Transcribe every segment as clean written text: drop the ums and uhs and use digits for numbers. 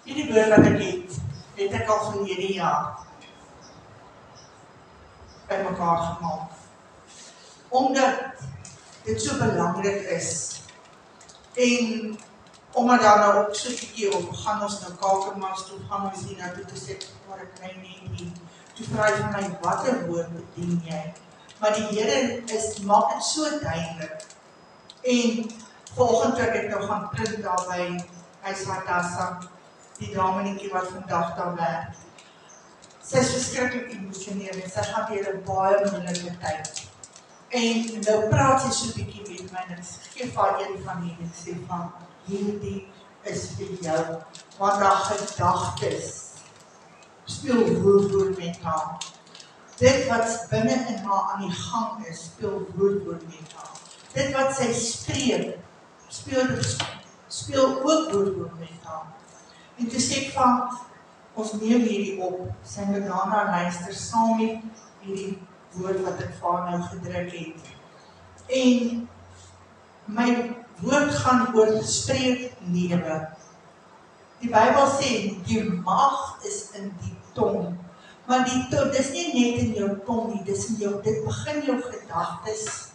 Hierdie woord wat het ek al verlede jaar by mekaar gemaak. Omdat dit so belangrik is. En omdat daar nou ook so 'n bietjie op, gaan ons nou Kakamas toe, gaan ons hier nou toe te sê, maar ek kry net nie. Toe vra hy vir my, watter woord bedien jy? Maar die Here maak dit so duidelik. En vanoggend toe ek nou gaan print daar by Huisartassa, die damenietjie wat vandag daar werk. Sy is verskriklik emosioneel en sy gaan deur 'n baie moeilike tyd. En nou praat sy so 'n bietjie met my en ek gee vir haar een van hierdie en ek sê van, hierdie is vir jou, want haar gedagtes speel woord met haar. Dit wat binne in haar aan die gang is, speel woord met haar. Dit wat sy spreek, speel ook woord met haar. En toe sê ek van, ons neem hierdie op, sy moet daarna luister saam met hierdie woord wat ek vir haar nou gedruk het. En my woord gaan oor spreek lewe. Die Bybel sê, die mag is in die tong. Maar die tong, dis nie net in jou tong nie, dis in jou, dit begin jou gedagtes.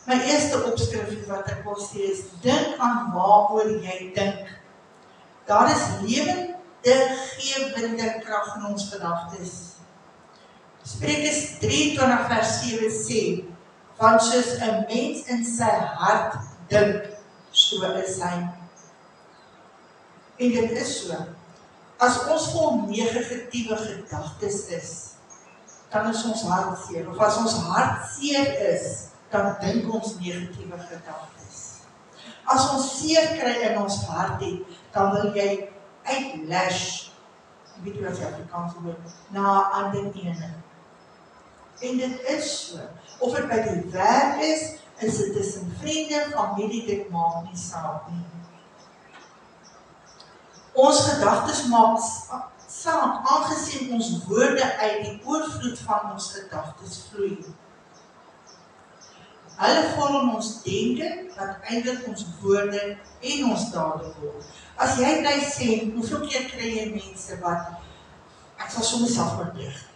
My eerste opskrif wat ek wil sê is, dink aan waaroor jy dink. Daar is lewende, gewende krag in ons gedagtes. Spreuke 23 vers 7 sê, want soos 'n mens in sy hart dink, so is hy. En dit is so. As ons vol negatiewe gedagtes is, dan is ons hart seer. Of as ons hart seer is, dan dink ons negatiewe gedagtes. As ons seer kry in ons hart het, dan wil jy uitlash, ek weet nie wat die Afrikaanse woord, na ander ene. En dit is so. Of het by die werk is dit tussen vriende, familie, dit maak nie saak nie. Ons gedagtes maak saak, aangesien ons woorde uit die oorvloed van ons gedagtes vloei. Hulle vorm ons denke, wat eintlik ons woorde en ons dade word. As jy bly sê, hoeveel keer kry jy mense wat, ek sal sommer selfmoord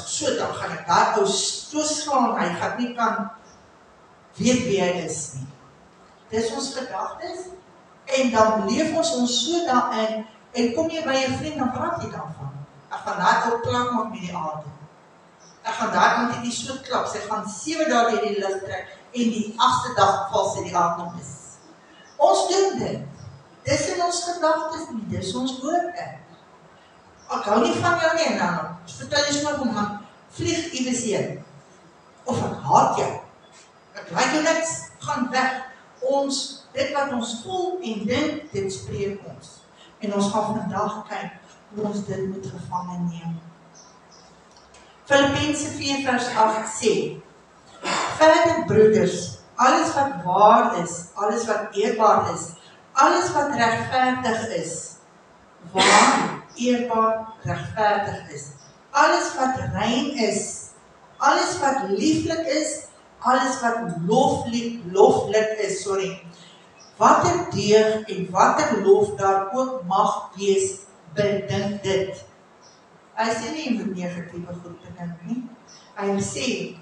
so dan gaan ek daar ou so slaan, hy gaan nie kan weet wie hy is nie. Dis ons gedagtes, en dan leef ons so daarin, en kom jy by 'n vriend, dan praat jy daarvan. Ek gaan daar ook klaar maak met die aarde. Ek gaan daar iemand die so klap, sy gaan 7 dae deur die lug trek, en die 8ste dag val sy die aarde mis. Ons doen dit. Dis in ons gedagtes nie, dis ons woorde. Ek hou nie van jou nie, en dan vertel jy sommer om gaan vlieg iewers heen. Of ek haat jou. Ek like jou niks, gaan weg. Dit wat ons voel en dink, dit spreek ons. En ons gaan vandag kyk hoe ons dit moet gevange neem. Filippense 4 vers 8 sê, verder broeders, alles wat waar is, alles wat eerbaar is, alles wat regverdig is, waar, eerbaar, regverdig is, alles wat rein is, alles wat lieflik is, alles wat loflik is, watter deug en watter lof daar ook mag wees, bedink dit. Hy sê nie, jy moet negatiewe goed bedink nie. Hy sê,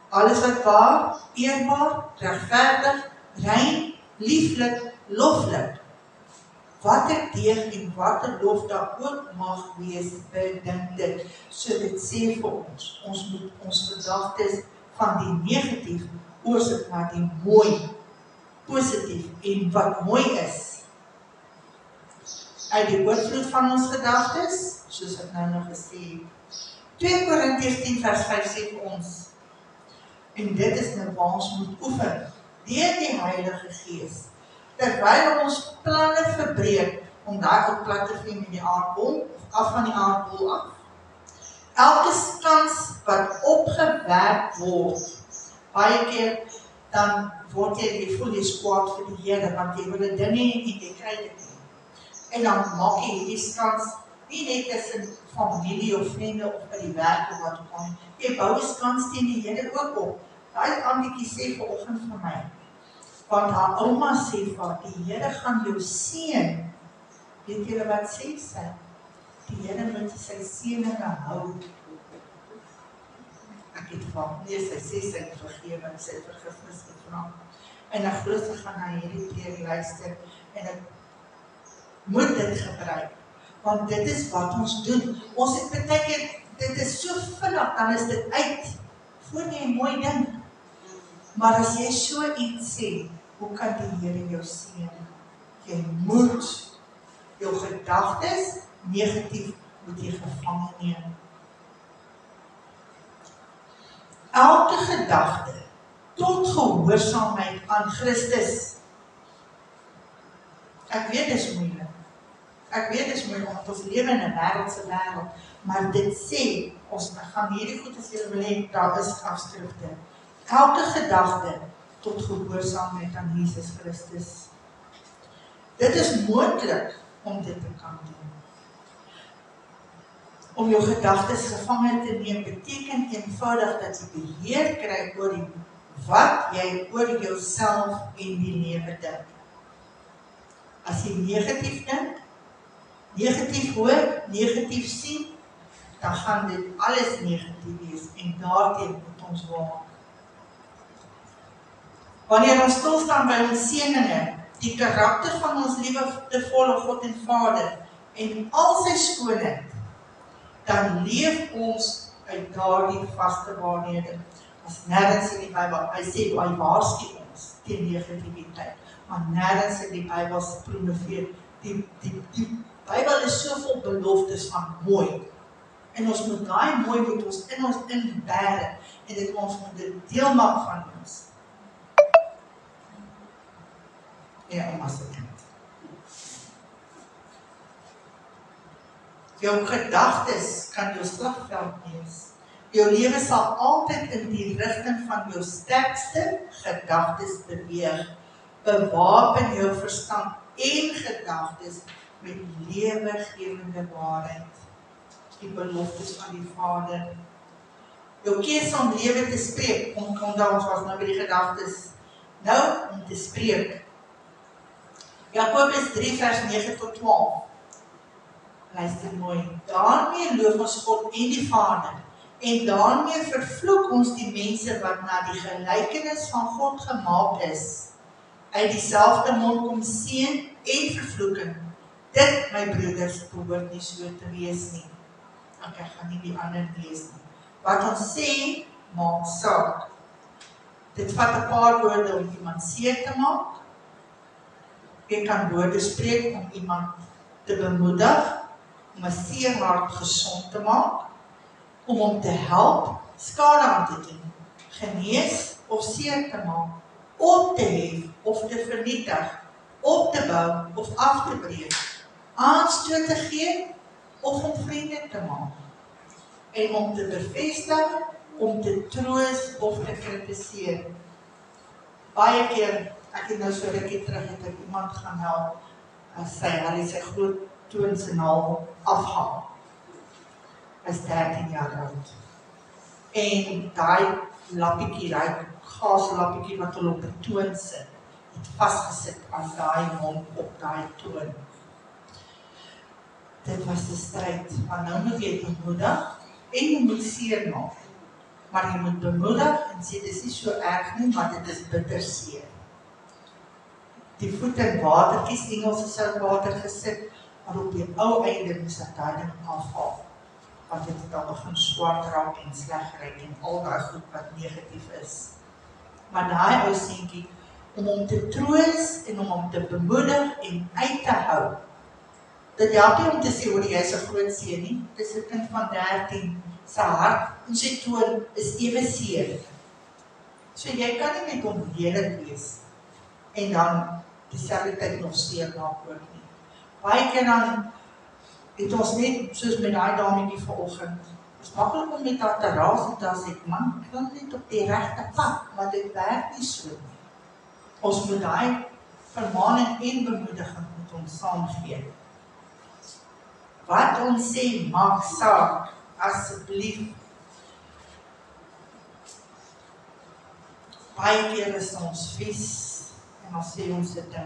alles wat waar, eerbaar, regverdig, rein, lieflik, loflik. Watter deeg en watter lof daar ook mag wees, bedink dit. So dit sê vir ons moet ons gedagtes van die negatief oorsit na die mooi, positief en wat mooi is. Uit die oorvloed van ons gedagtes, soos ek nou gesê het. 2 Korintiërs 10 vers 5 sê vir ons, en dit is nou waar ons moet oefen, deur die Heilige Gees, terwyl ons planne verbreek, om daar ook plat te vee met die aardbol, of af van die aardbol af. Elke kans wat opgewerk word, baie keer, dan word jy voel jy kwaad vir die Here, want jy wil dit ding nie en jy kry dit nie. En dan maak jy hierdie skans, nie net tussen familie of vriende of by die werk of wat ook al, jy bou 'n skans teen die Here ook op. Daai aandetjie sê vanoggend vir my, Want haar ouma sê vir haar, die Here gaan jou seën. Weet julle wat sê sy? Die Here moet sy seëninge hou. Ek het van, nee, sy sê sy het vergewe, sy het vergifnis gevra. En ek glo sy gaan na hierdie preek luister en ek moet dit gebruik, want dit is wat ons doen. Ons het baie keer, dit is so vinnig, dan is dit uit, voor jy 'n mooi ding. Maar as jy so iets sê, hoe kan die Here jou seën? Jy moet jou gedagtes negatief moet jy gevange neem. Elke gedagte tot gehoorsaamheid aan Christus. Ek weet dit is moeilik. Ek weet dit is moeilik, want ons lewe in 'n wêreldse wêreld, maar dit sê, ons gaan hierdie goed as julle wil hê, daar is afskrifte. Elke gedagte tot gehoorsaamheid aan Jesus Christus. Dit is moontlik om dit te kan doen. Om jou gedagtes gevange te neem beteken eenvoudig dat jy beheer kry oor wat jy oor jouself en die lewe dink. As jy negatief dink, negatief hoor, negatief sien, dan gaan dit alles negatief wees en daarteen moet ons waak. Wanneer ons stilstaan by ons seëninge, die karakter van ons liefdevolle God en Vader en al sy skoonheid, dan leef ons uit daardie vaste waarhede. As nêrens in die Bybel, hy sê, hy waarsku ons teen negativiteit, maar nêrens in die Bybel se promoveer. Die Bybel is so vol beloftes van mooi. En ons moet daai mooi moet ons inbære en dit ons moet dit deel maak van ons. Ja, om as dit. Jou gedagtes kan jou slagveld wees. Jou lewe sal altyd in die rigting van jou sterkste gedagtes beweeg. Bewapen jou verstand en gedagtes met lewegewende waarheid. Die beloftes van die Vader. Jou keuse om lewe te spreek, onthou ons was nou by die gedagtes. Nou om te spreek. Jakobus 3 vers 9 tot 12. Luister mooi. Daarmee loof ons God en die Vader. En daarmee vervloek ons die mense wat na die gelykenis van God gemaak is. Uit dieselfde mond kom seën en vervloeking. Dit, my broeders, behoort nie so te wees nie. Ek gaan nie die ander lees nie. Wat ons sê, maak saak. Dit vat 'n paar woorde om iemand seer te maak. Jy kan woorde spreek om iemand te bemoedig, om 'n seer hart gesond te maak, om hom te help, skade aan te doen, genees of seer te maak, op te hef of te vernietig, op te bou of af te breek, aanstoot te gee of om vrede te maak, en om te bevestig, om te troos of te kritiseer. Baie keer, ek het nou so rukkie terug, het ek iemand gaan help, as hy sy groot toonsignaal afhaal. Hy is 13 jaar oud. En daai lappietjie, daai gaslappietjie wat hulle op die toon sit, het vasgesit aan daai mond op daai toon. Dit was 'n stryd, want nou moet jy bemoedig en jy moet seer maak. Maar jy moet bemoedig en sê, dit is nie so erg nie, maar dit is bitter seer. Die voet in watertjies, Engelse soutwater gesit, maar op die ou einde moes ek daai ding afhaal. Want dit het al begin swart raak en sleg ryk en al daai goed wat negatief is. Maar daai ou seentjie, om hom te troos en om hom te bemoedig en uit te hou. Dit help nie om te sê, hoor jy is 'n groot seun nie. Dis 'n kind van 13, sy hart en sy toon is ewe seer. So jy kan nie met hom lelik wees en dan dieselfde tyd nog seer maak ook nie. Baie keer dan het ons net, soos met daai dametjie vanoggend, is maklik om met haar te raas en te sê, man, ek wil net op die regte pad, maar dit werk nie so nie. Ons moet daai vermaaning en bemoediging met ons saamgee. Wat ons sê, maak saak, asseblief. Baie keer is ons vies En dan sê ons dit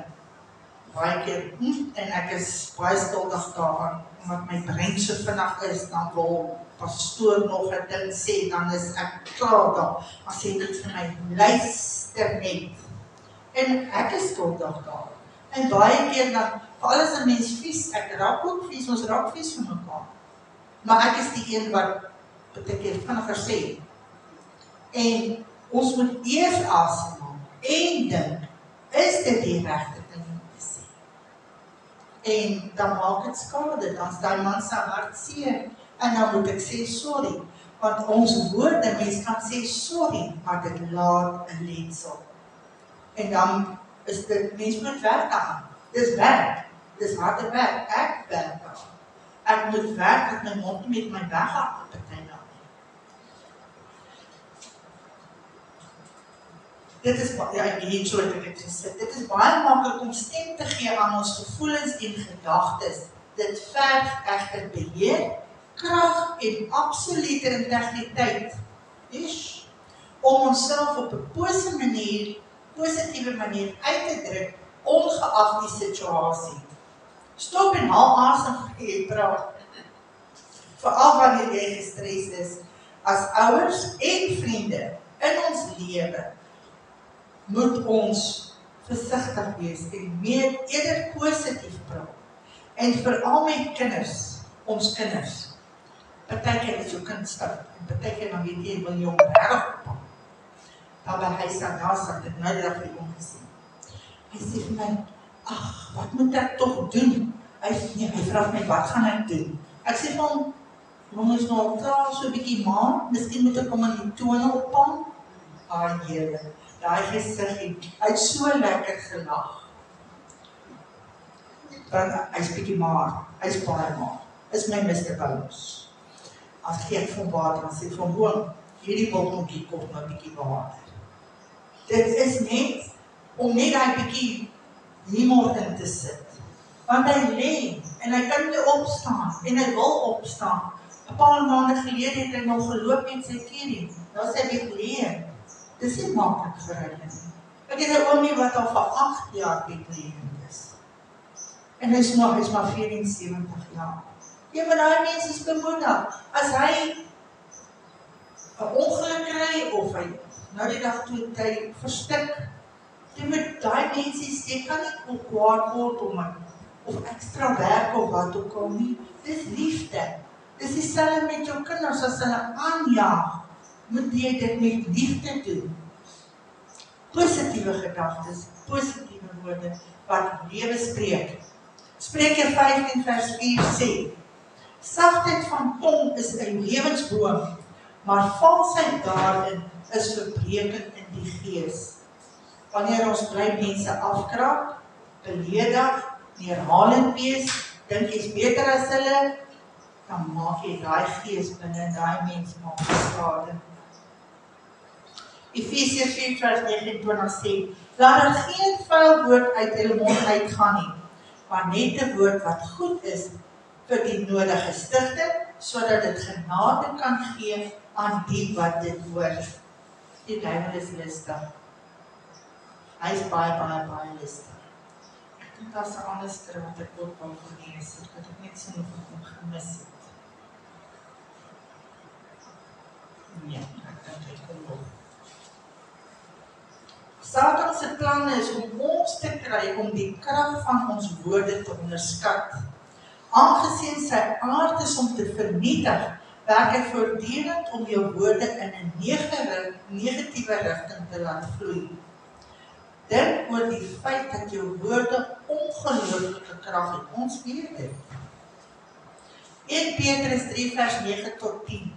baie keer, en ek is baie skuldig daaraan, omdat my brein so vinnig is, dan wil pastoor nog 'n ding sê, dan is ek klaar daar. Dan sê dit vir my, luister net. En ek is skuldig daar. En baie keer dan, veral as 'n mens vies, ek raak ook vies, ons raak vies van mekaar. Maar ek is die een wat baie keer vinniger sê. En ons moet eers asemhaal en dink, is dit die regte ding om te sê? En dan maak dit skade, dan is daai man se hart seer, en dan moet ek sê sorry, want ons woorde, mens kan sê sorry, maar dit laat 'n letsel. En dan is dit, mens moet werk aan. Dis werk, dis harde werk, ek werk aan. Ek moet werk dat my mond met my weghak op die tyd aan. Dit is, ja, ek weet so het ek gesê, dit is baie maklik om stem te gee aan ons gevoelens en gedagtes. Dit verg egter beheer, krag en absolute integriteit. Om onsself op 'n positiewe manier uit te druk, ongeag die situasie. Stop en haal asem voor jy praat. Veral wanneer jy gestres is, as ouers en vriende in ons lewe, moet ons versigtig wees en eerder positief praat. En veral met kinders, ons kinders. Partykeer is jou kind stout, en partykeer dan weet jy, wil jy hom reg oppak. Dan by hy staan daar, het ek nou die dag vir hom gesien. Hy sê vir my, ag, wat moet ek toch doen? Hy vraag my, wat gaan ek doen? Ek sê van, jongens nou al klaar, so 'n bietjie maan, miskien moet ek hom in die tone oppang. Jere, daai gesiggie, hy het so lekker gelag. Dan, hy's bietjie maar, hy's baie maar, is my Mr. Bouws. As gee ek van water, dan sê van boom, hierdie botteltjie kop nou bietjie water. Dit is net, om net daai bietjie humor in te sit. Want hy lê, en hy kan nie opstaan, en hy wil opstaan. 'n paar maande gelede het hy nog geloop met sy kierie. Nou sê hy bedleer. Dis nie maklik vir hy nie. Ek het 'n oomie wat al vir 8 jaar bedleer is. En hy is maar 74 jaar. Ja, maar daai mens is bemoedig. As hy 'n ongeluk kry, of hy nou die dag toe hy verstik, jy moet daai mense sê, kan nie kwaad word of ekstra werk of wat ook al nie. Dis liefde. Dis dieselfde met jou kinders, as hulle aanjaag, moet jy dit met liefde doen. Positiewe gedagtes, positiewe woorde, wat lewe spreek. Spreuke 15 vers 4 sê, sagtheid van tong is 'n lewensboom, maar valsheid daarin is verbrekend in die gees. Wanneer ons bly mense afkraak, beledig, neerhalend wees, dink jy's beter as hulle, dan maak jy daai gees binne daai mens maak skade. Efesiërs 4:29 sê, laat er geen vuil woord uit julle mond uitgaan nie, maar net 'n woord wat goed is vir die nodige stigting, sodat dit genade kan gee aan die wat dit hoor. Die duiwel is listig. Hy is baie listig. Ek dink daar's 'n ander skrif wat ek ook wou gelees het, dat ek net so nog hom gemis het. Ja, ek dink dit kom nog. Satan se planne is om ons te kry om die krag van ons woorde te onderskat. Aangesien sy aard is om te vernietig, werk hy voortdurend om jou woorde in 'n negatiewe rigting te laat vloei. Dink oor die feit dat jou woorde ongelooflike krag het. Ons weet dit. 1 Petrus 3 vers 9 tot 10.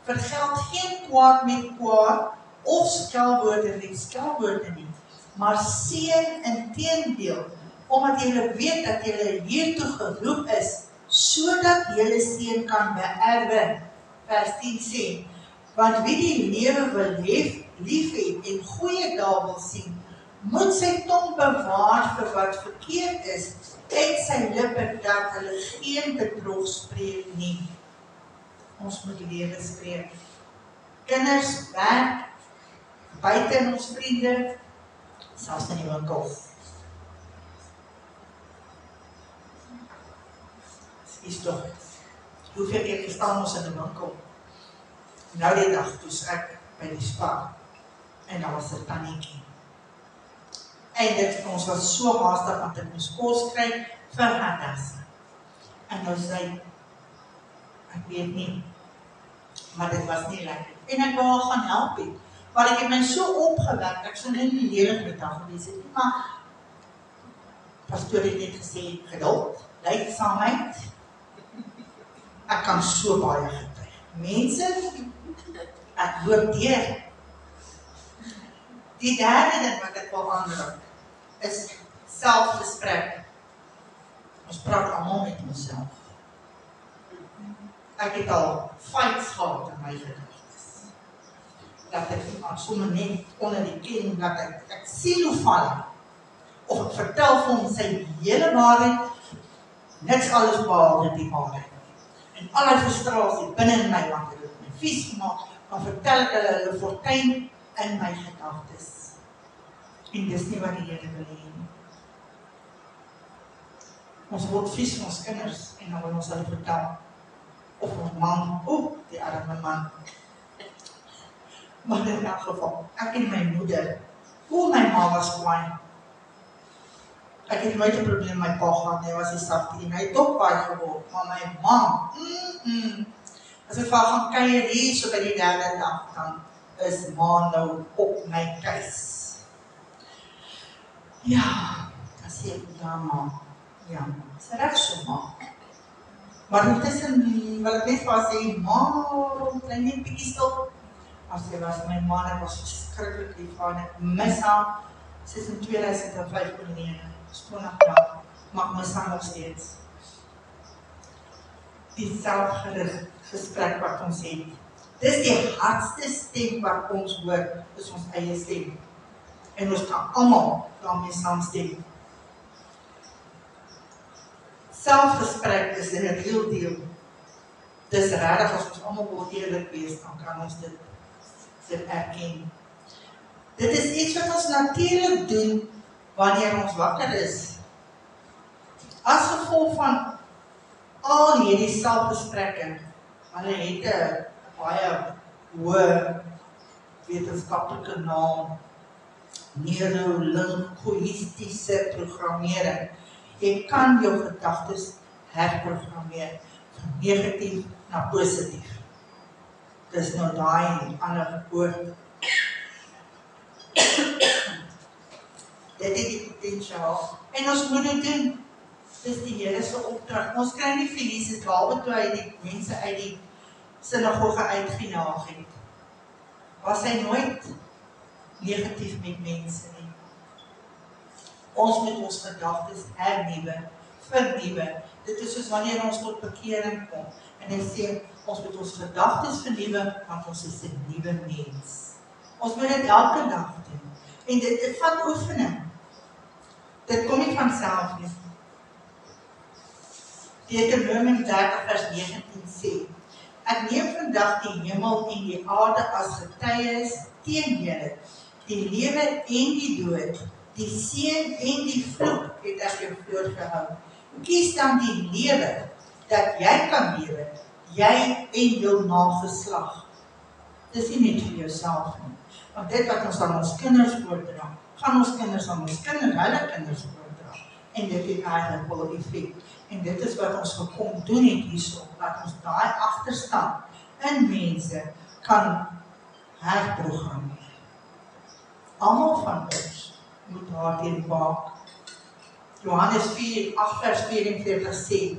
Vergeld geen kwaad met kwaad of skelwoorde met skelwoorde nie, maar seën inteendeel, omdat julle weet dat julle hiertoe geroep is, sodat julle seën kan beerwe. Vers 10 sê, want wie die lewe wil lief hê en goeie dae wil sien, moet sy tong bewaar vir wat verkeerd is, en sy lippe dat hulle geen bedrog spreek nie. Ons moet lewe spreek. Kinders, werk, buite in ons vriende, selfs in die winkels. Is toch, hoeveel keer gestaan ons in die winkel? Nou die dag, toe ek by die Spar, en daar was 'n tannietjie. En ons was so haastig, want ek moes kos kry vir Hadassah. En nou sê, ek weet nie, maar dit was nie lekker. En ek wou haar gaan help het, maar ek het my so opgewek, ek sou net nie lelijk met haar gewees het, maar pastoor het net gesê, geduld, lydsaamheid, ek kan so baie getuig. Mense, ek loop deur. Die derde ding wat ek wil aanraak, is selfgesprek. Ons praat almal met onsself. Ek het al fights gehad in my gedagtes. Dat ek iemand sommer net onder die ken, dat ek sien hoe val hy. Of ek vertel vir hom sy hele waarheid, niks alles behalwe die waarheid. En al die frustrasie binne in my, want ek het my vies gemaak, dan vertel ek hulle fortuin in my gedagtes. En dis nie wat die Here wil hê nie. Ons word vies van ons kinders, en dan wil ons hulle vertel. Of ons man, die arme man. Maar in elk geval, ek en my moeder, my ma was kwaai. Ek het nooit 'n probleem met my pa gehad, hy was die sagte en hy het ook kwaai geword, maar my ma, as ek vir haar gaan kuier hier, so by die derde dag, dan is ma nou op my keis. Ja, dan sê ek, ja ma, is reg so ma. Maar intussen wil ek net vir haar sê, ma, klein net bietjie stil. Maar sy was my ma, ek was verskriklik lief vir haar, ek mis haar, sy is in 2005 oorlede, skoonag jaar, maar ek mis haar nog steeds. Die selfgerig gesprek wat ons het, dis die hardste stem wat ons hoor, is ons eie stem. En ons kan almal daarmee saamstem. Selfgesprek is 'n reël deel. Dis regtig as ons almal wil eerlik wees, dan kan ons dit erken. Dit is iets wat ons natuurlik doen wanneer ons wakker is. As gevolg van al hierdie selfgesprekke, hulle het 'n baie hoë wetenskaplike naam, neurolinguïstiese programmering. Jy kan jou gedagtes herprogrammeer van negatief na positief. Dis nou daai ander woord. Dit het die potentiaal. En ons moet dit doen. Dis die Here se opdrag. Ons kry nie vir Jesus behalwe toe hy die mense uit die sinagoge uitgejaag het. Was hy nooit negatief met mense nie. Ons moet ons gedagtes hernuwe, vernuwe. Dit is soos wanneer ons tot bekering kom. En hy sê, ons moet ons gedagtes vernuwe, want ons is 'n nuwe mens. Ons moet dit elke dag doen. En dit vat oefening. Dit kom nie van self nie. Deuteronomium 30 vers 19 sê, ek neem vandag die hemel en die aarde as getuies teen julle, die lewe en die dood, die seën en die vloek het ek jou voorgehou. Kies dan die lewe, dat jy kan lewe, jy en jou nageslag. Dis nie net vir jouself nie. Want dit wat ons aan ons kinders voordra, gaan ons kinders aan ons kinders, hulle kinders voordra. En dit het eigenlijk wel 'n effek. En dit is wat ons gekom doen het hierso, dat ons daai agterstand in mense kan herprogrammeer. Almal van ons moet daarteen waak. Johannes 8 vers 44 sê,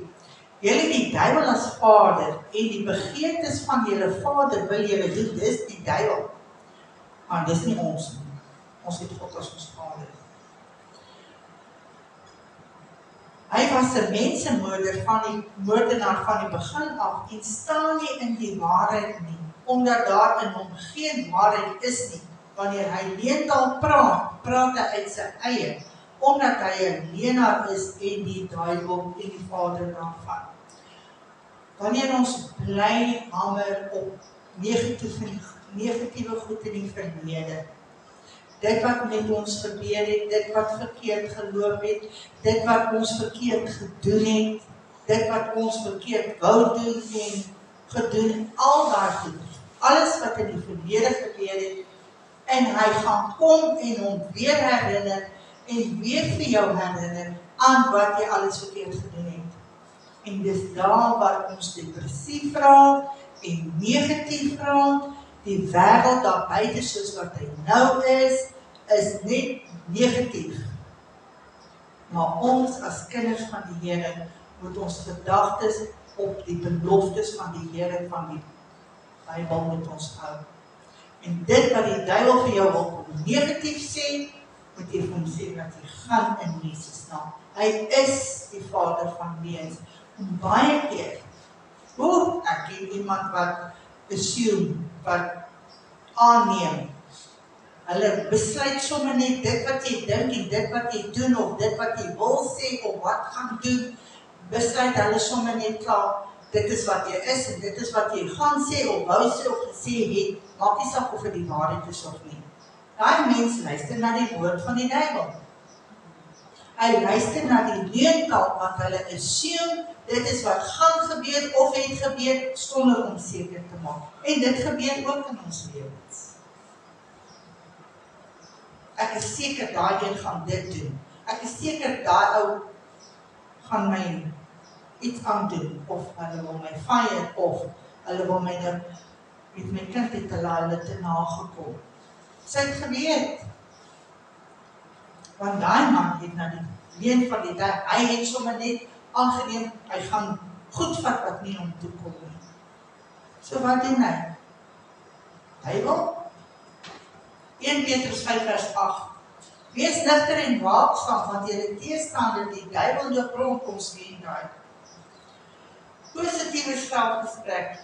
julle die duiwel as vader en die begeertes van julle vader wil julle doen, dis die duiwel. Maar dis nie ons nie. Ons het God as ons vader. Hy was 'n moordenaar van die begin af en staan nie in die waarheid nie, omdat daar in hom geen waarheid is nie. Wanneer hy leentaal praat hy uit sy eie, omdat hy 'n leenaar is en die duiwel en die vader daarvan. Wanneer ons bly hamer op negatiewe goed in die verlede, dit wat met ons gebeur het, dit wat verkeerd geloop het, dit wat ons verkeerd gedoen het, dit wat ons verkeerd wou doen en gedoen, al daai goed, alles wat in die verlede gebeur het, en hy gaan kom en hom weer herinner, en weer vir jou herinner, aan wat jy alles verkeerd gedoen het. En dis daar waar ons depressief raak, en negatief raak, die wêreld daar buite soos wat hy nou is net negatief. Maar ons as kinders van die Here moet ons gedagtes op die beloftes van die Here van die Bybel moet ons hou. En dit wat die duiwel vir jou wil negatief sê, moet jy vir hom sê dat jy gaan in Jesus naam. Hy is die Vader van leuns. En baie keer, ek ken iemand wat assume, wat aanneem. Hulle besluit sommer net dit wat jy dink en dit wat jy doen, of dit wat jy wil sê, of wat gaan doen, besluit hulle sommer net klaar, dit is wat jy is, en dit is wat jy gaan sê, of wou sê, of gesê het, maak nie saak of dit die waarheid is of nie. Daai mens luister na die woord van die duiwel. Hy luister na die leuntaal, want hulle assume, dit is wat gaan gebeur, of het gebeur, sonder om seker te maak. En dit gebeur ook in ons lewens. Ek is seker daai een gaan dit doen. Ek is seker daai ou gaan my iets aandoen, of hulle wil my fire, of hulle wil my nou, met my kind het hulle te nagekom. Sy het geweet. Want daai man het na die leen van die tyd, hy het sommer net aangeneem, hy gaan goed vat wat nie om toe kom nie. So wat doen hy? Hy wil 1 Petrus 5 vers 8. Wees nigter en waaksaam, want julle teestander die duiwel loop rond om sien daai. Positiewe selfgesprek.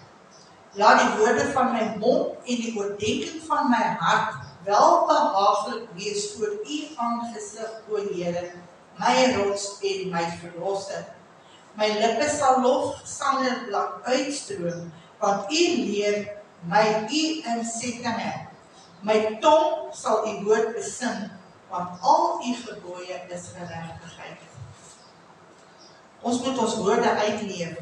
Laat die woorde van my mond en die oordeenking van my hart welbehaaglik wees voor u aangesig, o Here, my rots en my verlosser. My lippe sal lofgesange laat uitstroom, want u leer my u insettinge. My tong sal u woord besing, want al u gebooie is geregtigheid. Ons moet ons woorde uitleef.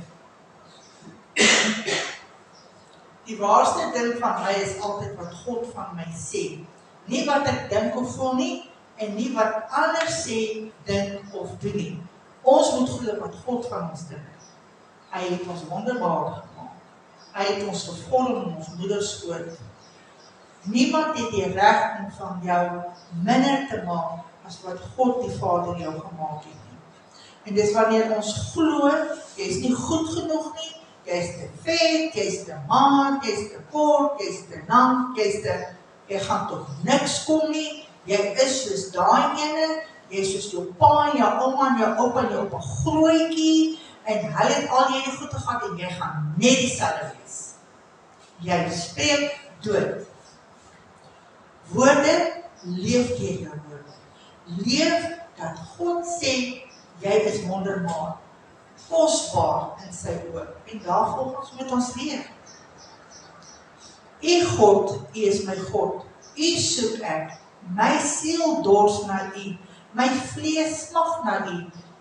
Die waarste ding van my is altyd wat God van my sê. Nie wat ek dink of voel nie, en nie wat anders sê, dink of doen nie. Ons moet glo wat God van ons dink. Hy het ons wonderbaar gemaak. Hy het ons gevorm in ons moederskoot. Niemand het die reg om van jou minder te maak as wat God die Vader jou gemaak het nie. En dis wanneer ons glo, jy is nie goed genoeg nie, jy is te vet, jy is te maat, jy is te kort, jy is te lang, jy gaan toch niks kom nie, jy is soos daai ene, jy is soos jou pa en jou ouma en jou opa en jou op 'n grootjie, en hulle het al hierdie goede gehad en jy gaan net dieselfde wees. Jy spreek dood. Woorde, leef deur jou woorde. Leef dat God sê, jy is wonderbaar, kosbaar in sy oë. En daarvolgens moet ons leef. U God, u is my God. U soek ek. My siel dors na u. My vlees smag na u.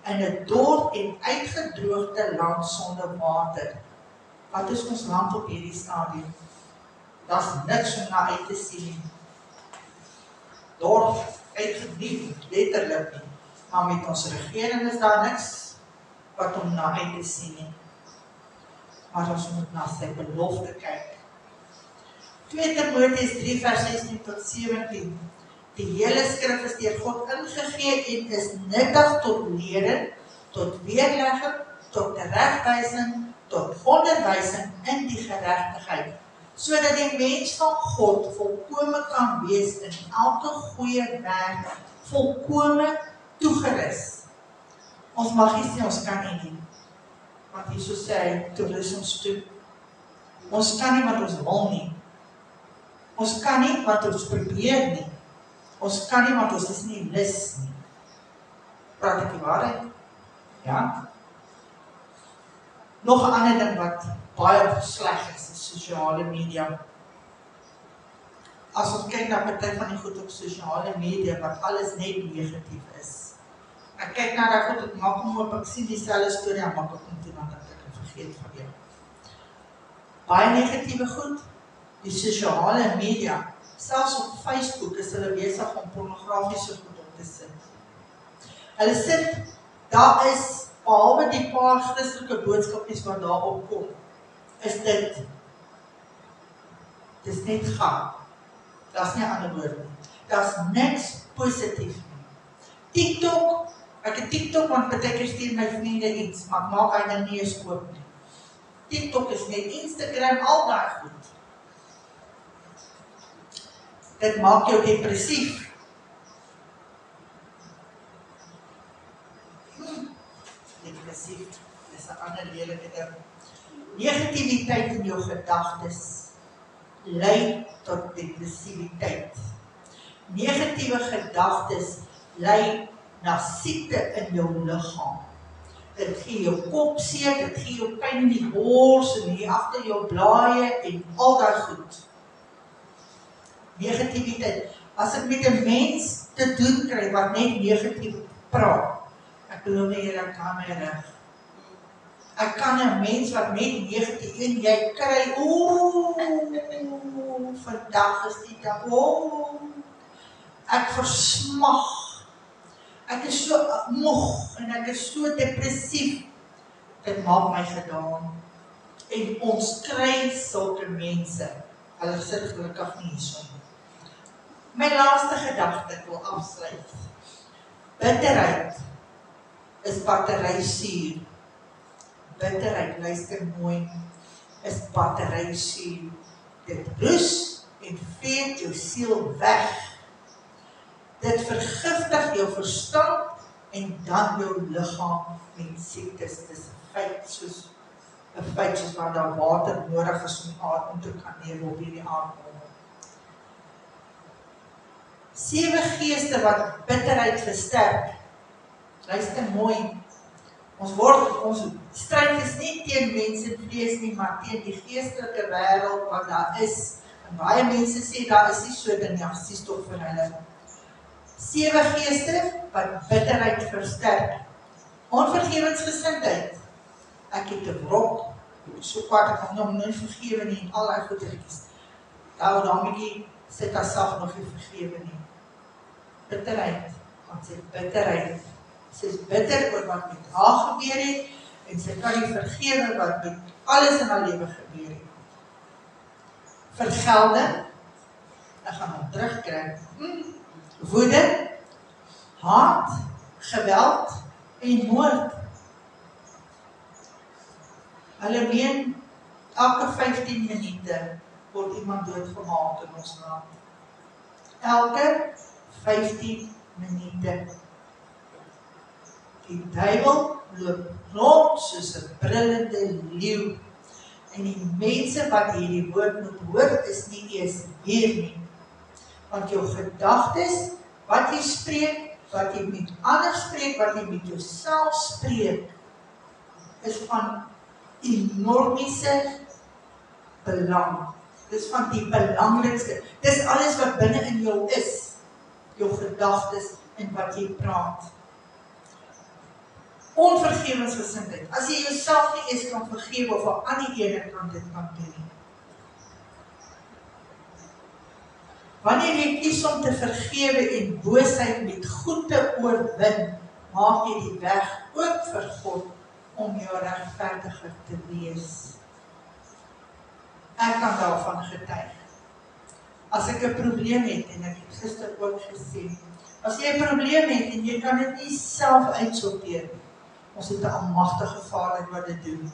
In 'n dor en uitgedroogde land sonder water. Wat is ons land op hierdie stadium? Daar's niks om na uit te sien nie. Dor, uitgedroog, letterlik nie. Maar met ons regering is daar niks wat om na uit te sien nie. Maar ons moet na sy belofte kyk. 2 Timoteus 3 vers 16 tot 17. Die hele skrif is deur God ingegee en is nuttig tot lering, tot weerlegging, tot teregwysing, tot onderwysing in die geregtigheid, sodat die mens van God volkome kan wees in elke goeie werk, volkome toegerus. Ons mag nie sê ons kan nie, want Jesus sê, toerus ons toe. Ons kan nie want ons wil nie. Ons kan nie want ons probeer nie. Ons kan nie want ons is nie lus nie. Praat ek die waarheid? Ja? Nog 'n ander ding wat baie sleg is sosiale media. as ons kyk na party van die goed op sosiale media, wat alles net negatief is. Ek kyk na die goed, ek maak hom op, ek sien dieselfde storie, en maak ek hom toe, dan dat ek vergeet van jou. Baie negatieve goed, die sosiale media, selfs op Facebook is hulle besig om pornografiese goed op te sit. Hulle sit, daar is, behalwe die paar Christelike boodskapies wat daarop kom, is dit is net gaan. Dat is nie ander woord nie. Dat is niks positief nie. TikTok, ek het TikTok, want partykeer stuur my vriende iets, maar ek maak hy dan nie eens koop nie. TikTok is net Instagram, al daai goed. Dit maak jou depressief. Depressief, dis 'n ander lelike ding. Negativiteit in jou gedagtes lei tot depressiwiteit. Negatiewe gedagtes lei na siekte in jou liggaam. Dit gee jou kop seer, dit gee jou pyn in die bors en hier agter jou blaaie en al daai goed. Negativiteit. As ek met 'n mens te doen kry wat net negatief praat, ek glo nie jy kan my reg. Ek kan 'n mens wat net negatief en jy kry, vandag is die dag, ek versmag. Ek is so moeg en ek is so depressief. Dit maak my gedaan. En ons kry sulke mense. Hulle sit gelukkig nie hierso nie. My laaste gedagte, ek wil afsluit. Bitterheid is batterysuur. Bitterheid, luister mooi, is batterysuur. Dit roes en veet jou siel weg. Dit vergiftig jou verstand en dan jou liggaam met siektes. Dit is 'n feit soos waar daar water nodig is om te kan lewe op hierdie aardbol. 7 geeste wat bitterheid versterk. Luister mooi. Ons stryd is nie teen mense vlees nie, maar teen die geestelike wêreld wat daar is. En baie mense sê daar is nie so ding nie, sies tog vir hulle. 7 geeste wat bitterheid versterk. Onvergewensgesindheid. Ek het 'n wrok, so kwaad ek hom nog nie vergewe nie, en al die goedertjies. Daarmee sit hy self nog nie vergewe nie. Bitterheid, want sy bitterheid. Sy is bitter oor wat met haar gebeur het, en sy kan nie vergewe wat met alles in haar lewe gebeur het. Vergelding, ek gaan hom terugkry. Woede, haat, geweld en moord. Hulle meen, elke 15 minute word iemand doodgemaak in ons land. Elke 15 minute. Die duiwel loop rond soos 'n brullende leeu. En die mense wat hierdie woord moet hoor, is nie eers hier nie. Want jou gedagtes, wat jy spreek, wat jy met ander spreek, wat jy met jouself spreek, is van enormiese belang. Dis van die belangrikste. Dis alles wat binne in jou is. Jou gedagtes en wat jy praat. Onvergewensgesindheid. As jy jouself nie eens kan vergewe of 'n ander ene kan dit kan doen nie. Wanneer jy kies om te vergewe en boosheid met goed te oorwin, maak jy die weg ook vir God om jou regverdiger te wees. Ek kan daarvan getuig. As ek 'n probleem het, en ek het gister ook gesê, as jy 'n probleem het en jy kan dit nie self uitsorteer nie, ons het 'n almagtige Vader wat dit doen.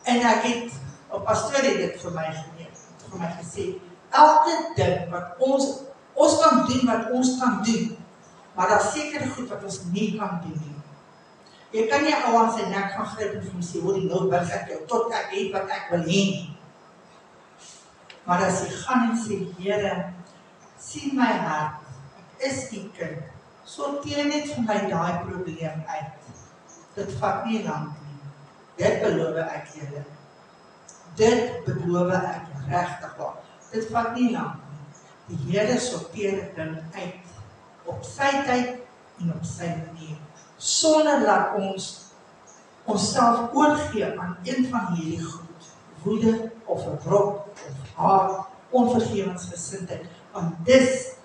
En ek het, op pastoor het dit vir my gesê, elke ding wat ons kan doen wat ons kan doen, maar daar is sekere goed wat ons nie kan doen nie. Jy kan nie ou aan sy nek gaan gryp en vir hom sê, hoor die nou burg ek jou, tot ek het wat ek wil hê nie. Maar as jy gaan en sê, Here, sien my hart, ek is die kind, sorteer net vir my daai probleem uit. Dit vat nie lank nie. Dit beloof ek julle. Dit beloof ek regtig waar. Dit vat nie lank nie. Die Here sorteer dit uit, op sy tyd en op sy manier, sonder dat ons onsself oorgee aan een van hierdie goed, woede of 'n wrok of haat, onvergewensgesindheid, want dis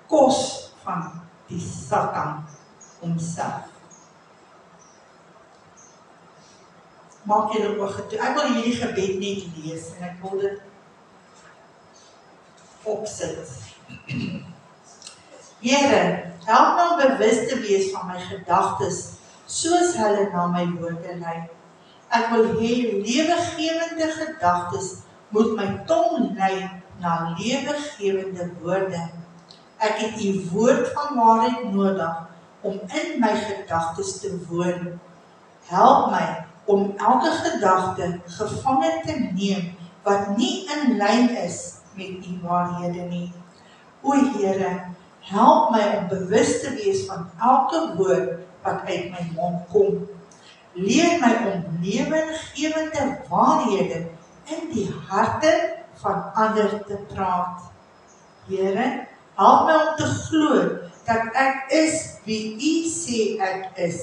kos van die Satan homself. Maak julle oë toe. Ek wil hierdie gebed net lees en ek wil dit opsit. Here, help my om bewus te wees van my gedagtes, soos hulle na my woorde lei. Ek wil hê lewegewende gedagtes moet my tong lei na lewegewende woorde. Ek het u woord van waarheid nodig om in my gedagtes te woon. Help my om elke gedagte gevange te neem wat nie in lyn is met u waarhede nie. O Here, help my om bewus te wees van elke woord wat uit my mond kom. Leer my om lewengewende waarhede in die harte van ander te praat. Here, help my om te glo dat ek is wie u sê ek is.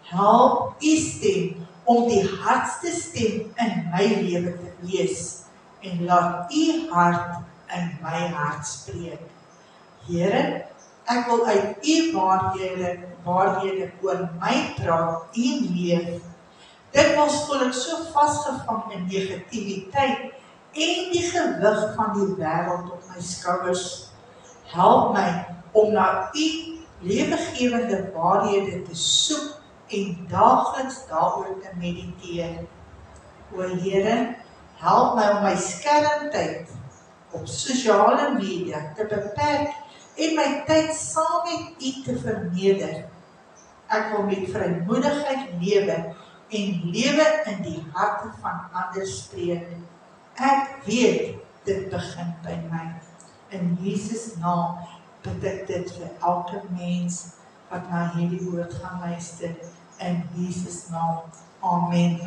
Help u stem om die hardste stem in my lewe te wees en laat u hart in my hart spreek. Here, ek wil uit u waarhede oor my praat en leef. Dikwels voel ek so vasgevang in negativiteit en die gewig van die wêreld op my skouers. Help my om na u lewegewende waarhede te soek en daagliks daaroor te mediteer. O Here, help my om my skermtyd op sosiale media te beperk en my tyd saam met u te verneder. Ek wil met vrymoedigheid lewe en lewe in die harte van ander spreek. Ek weet dit begin by my. In Jesus naam bid ek dit vir elke mens wat na hierdie woord gaan luister. In Jesus naam. Amen.